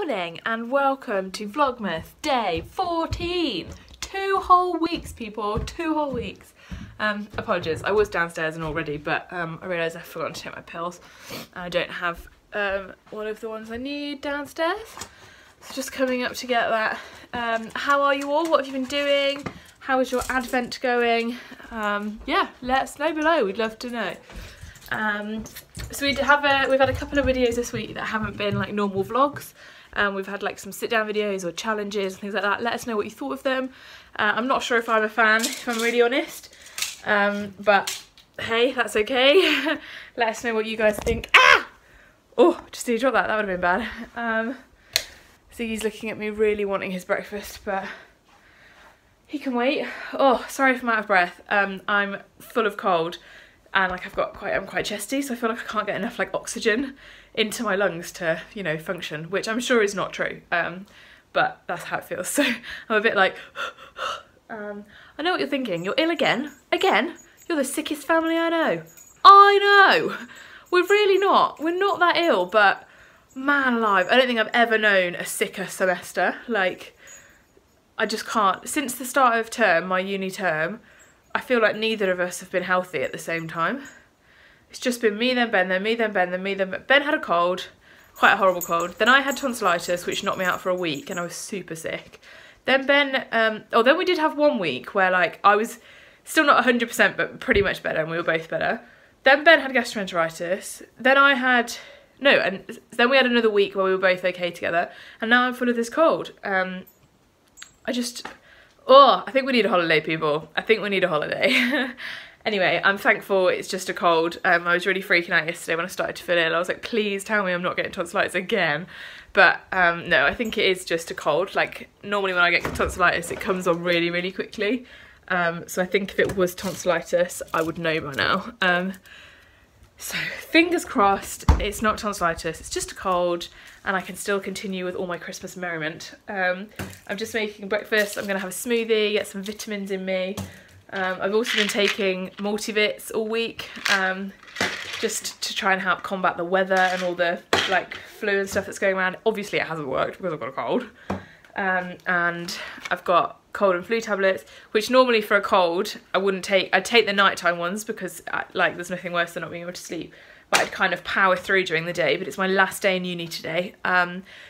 morning and welcome to Vlogmas day 14. 2 whole weeks, people, 2 whole weeks. Apologies, I was downstairs and already, but I realised I forgot to take my pills. I don't have one of the ones I need downstairs. So just coming up to get that. How are you all? What have you been doing? How is your Advent going? Yeah, let us know below. We'd love to know. So we've had a couple of videos this week that haven't been like normal vlogs. We've had like some sit down videos or challenges and things like that. Let us know what you thought of them. I'm not sure if I'm a fan, if I'm really honest, but hey, that's okay. Let us know what you guys think. Ah! Oh, just did you drop that? That would have been bad. Ziggy's looking at me really wanting his breakfast, but he can wait. Oh, sorry if I'm out of breath. I'm full of cold. And like I'm quite chesty, so I feel like I can't get enough like oxygen into my lungs to, you know, function, which I'm sure is not true. But that's how it feels. So I'm a bit like, I know what you're thinking. You're ill again? Again? You're the sickest family I know. I know. We're really not. We're not that ill, but man alive, I don't think I've ever known a sicker semester. Like, I just can't. Since the start of term, my uni term, I feel like neither of us have been healthy at the same time. It's just been me, then Ben, then me, then Ben, then me, then Ben. Ben had a cold, quite a horrible cold. Then I had tonsillitis, which knocked me out for a week, and I was super sick. Then Ben, then we did have 1 week where like I was still not 100%, but pretty much better, and we were both better. Then Ben had gastroenteritis. Then I had, and then we had another week where we were both okay together, and now I'm full of this cold. I think we need a holiday, people. I think we need a holiday. Anyway, I'm thankful it's just a cold. I was really freaking out yesterday when I started to feel ill. I was like, please tell me I'm not getting tonsillitis again. But no, I think it is just a cold. Like, normally when I get tonsillitis, it comes on really, really quickly. So I think if it was tonsillitis, I would know by now. So fingers crossed, it's not tonsillitis, it's just a cold, and I can still continue with all my Christmas merriment. I'm just making breakfast. I'm gonna have a smoothie, get some vitamins in me. I've also been taking multivits all week, just to try and help combat the weather and all the like flu and stuff that's going around. Obviously it hasn't worked because I've got a cold. And I've got cold and flu tablets, which normally for a cold I wouldn't take. I'd take the nighttime ones because like there's nothing worse than not being able to sleep, but I'd kind of power through during the day. But it's my last day in uni today,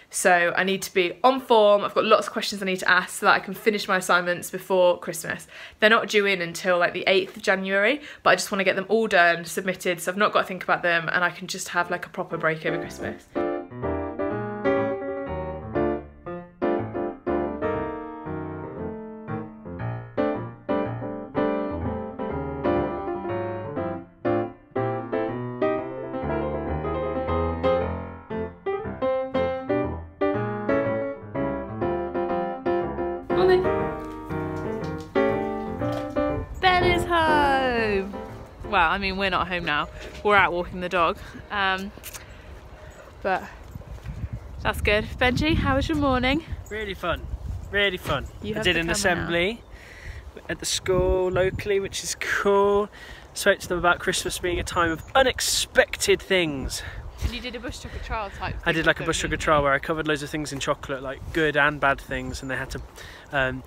so I need to be on form. I've got lots of questions I need to ask so that I can finish my assignments before Christmas. They're not due in until like the 8th of January, but I just want to get them all done, submitted, so I've not got to think about them, and I can just have like a proper break over Christmas. Ben is home. Well, I mean, we're not home now. We're out walking the dog. But that's good. Benji, how was your morning? Really fun. Really fun. I did an assembly at the school locally, which is cool. Spoke to them about Christmas being a time of unexpected things. And you did a bush chocolate trial type thing. I did like a bush chocolate trial where I covered loads of things in chocolate, like good and bad things, and they had to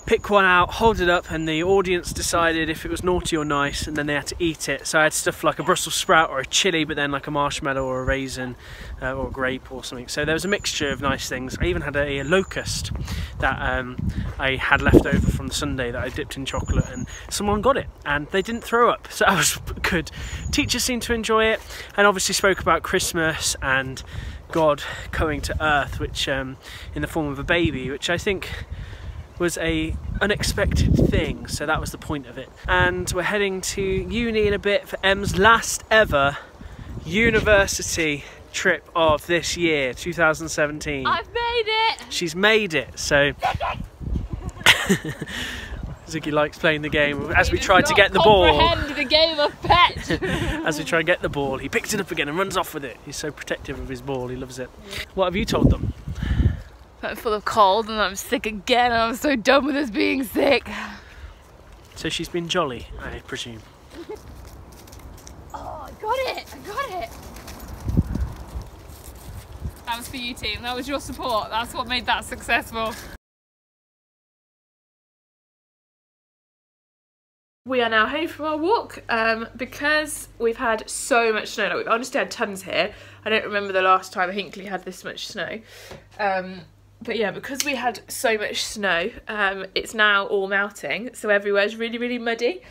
pick one out, hold it up, and the audience decided if it was naughty or nice, and then they had to eat it. So I had stuff like a Brussels sprout or a chili, but then like a marshmallow or a raisin or a grape or something. So there was a mixture of nice things. I even had a locust that I had left over from the Sunday that I dipped in chocolate, and someone got it and they didn't throw up, so that was good. Teachers seemed to enjoy it, and obviously spoke about Christmas and God coming to earth, which in the form of a baby, which I think was a unexpected thing, so that was the point of it. And we're heading to uni in a bit for Em's last ever university trip of this year, 2017. I've made it! She's made it, so Ziggy likes playing the game. As we tried to get the ball, comprehend the game of pet. as we try and get the ball, he picks it up again and runs off with it. He's so protective of his ball, he loves it. What have you told them? I'm full of cold and I'm sick again, and I'm so done with us being sick. So she's been jolly, I presume. Oh, I got it! I got it! That was for you, team. That was your support. That's what made that successful. We are now home from our walk because we've had so much snow. Like, we've honestly had tons here. I don't remember the last time Hinkley had this much snow. But yeah, because we had so much snow, it's now all melting. So everywhere's really, really muddy.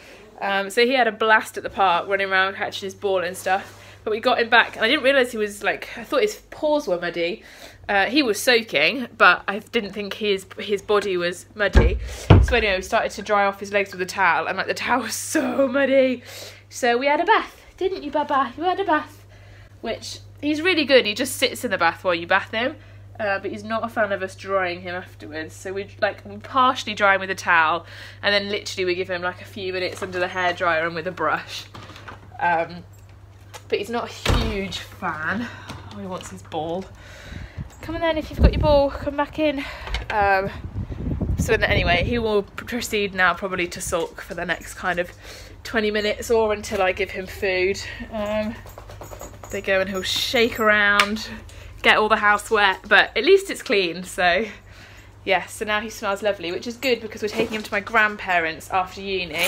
So he had a blast at the park, running around catching his ball and stuff. But we got him back and I didn't realise he was like, I thought his paws were muddy. He was soaking, but I didn't think his body was muddy. So anyway, we started to dry off his legs with a towel, and like the towel was so muddy. So we had a bath, didn't you, Baba? You had a bath, which he's really good. He just sits in the bath while you bath him, but he's not a fan of us drying him afterwards. So we partially dry him with a towel, and then literally we give him like a few minutes under the hairdryer and with a brush. But he's not a huge fan. Oh, he wants his ball. Come on then, if you've got your ball, come back in. So anyway, he will proceed now probably to sulk for the next kind of 20 minutes or until I give him food. They go and he'll shake around, get all the house wet, but at least it's clean. So yeah, so now he smells lovely, which is good because we're taking him to my grandparents after uni.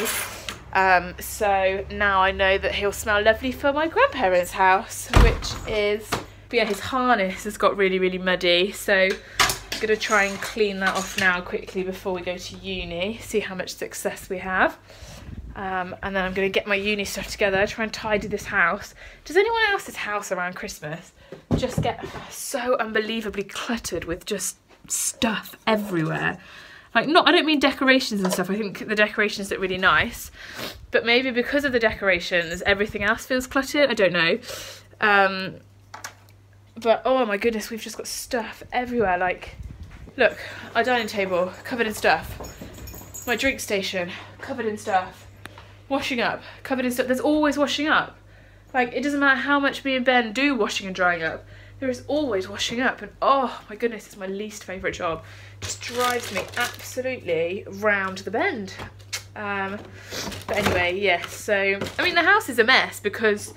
So now I know that he'll smell lovely for my grandparents' house, which is, but yeah, his harness has got really, really muddy. So I'm gonna try and clean that off now quickly before we go to uni, see how much success we have. And then I'm gonna get my uni stuff together, try and tidy this house. Does anyone else's house around Christmas just get so unbelievably cluttered with just stuff everywhere? Like, I don't mean decorations and stuff. I think the decorations look really nice, but maybe because of the decorations, everything else feels cluttered. I don't know. But oh my goodness, we've just got stuff everywhere. Like, look, our dining table covered in stuff. My drink station covered in stuff. Washing up covered in stuff. There's always washing up. Like, it doesn't matter how much me and Ben do washing and drying up. There is always washing up, and oh my goodness, it's my least favourite job. Just drives me absolutely round the bend. But anyway, yes, so I mean the house is a mess because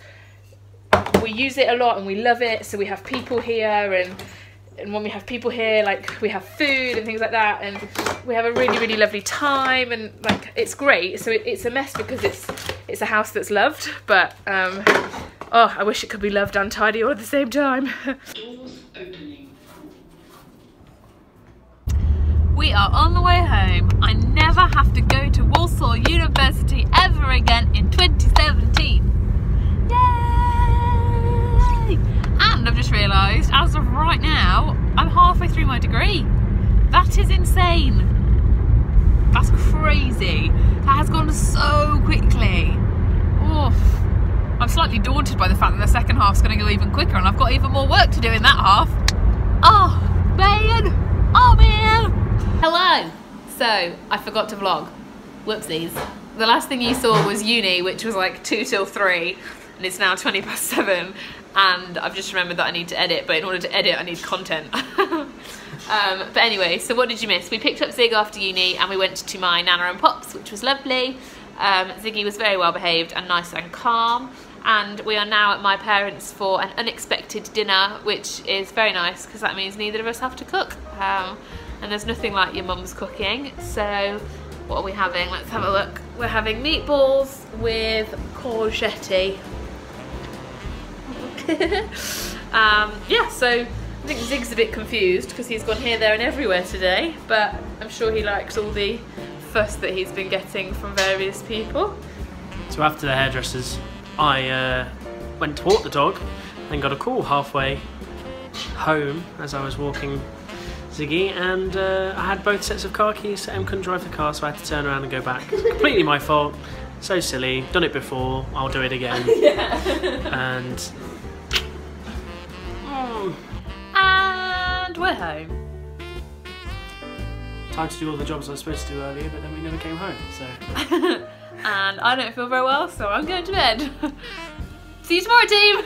we use it a lot and we love it, so we have people here, and when we have people here, like, we have food and things like that, and we have a really, really lovely time, and like, it's great. So it's a mess because it's a house that's loved, but oh, I wish it could be loved and tidy all at the same time. We are on the way home. I never have to go to Walsall University ever again in 2017. Yay! And I've just realised, as of right now, I'm halfway through my degree. That is insane. That's crazy. That has gone so quickly. Oof. I'm slightly daunted by the fact that the second half's going to go even quicker, and I've got even more work to do in that half. Oh, man. Oh, man. Hello. So, I forgot to vlog. Whoopsies. The last thing you saw was uni, which was like 2 till 3, and it's now 7:20, and I've just remembered that I need to edit, but in order to edit, I need content. But anyway, so what did you miss? We picked up Zig after uni, and we went to my Nana and Pops, which was lovely. Ziggy was very well behaved and nice and calm. And we are now at my parents' for an unexpected dinner, which is very nice because that means neither of us have to cook. And there's nothing like your mum's cooking. So what are we having? Let's have a look. We're having meatballs with courgette. Yeah, so I think Zig's a bit confused because he's gone here, there and everywhere today, but I'm sure he likes all the fuss that he's been getting from various people. So after the hairdressers, I went to walk the dog and got a call halfway home as I was walking Ziggy, and I had both sets of car keys, so Em couldn't drive the car, so I had to turn around and go back. Completely my fault. So silly. Done it before. I'll do it again. Yeah. And we're home. Time to do all the jobs I was supposed to do earlier, but then we never came home. So. And I don't feel very well, so I'm going to bed. See you tomorrow, team.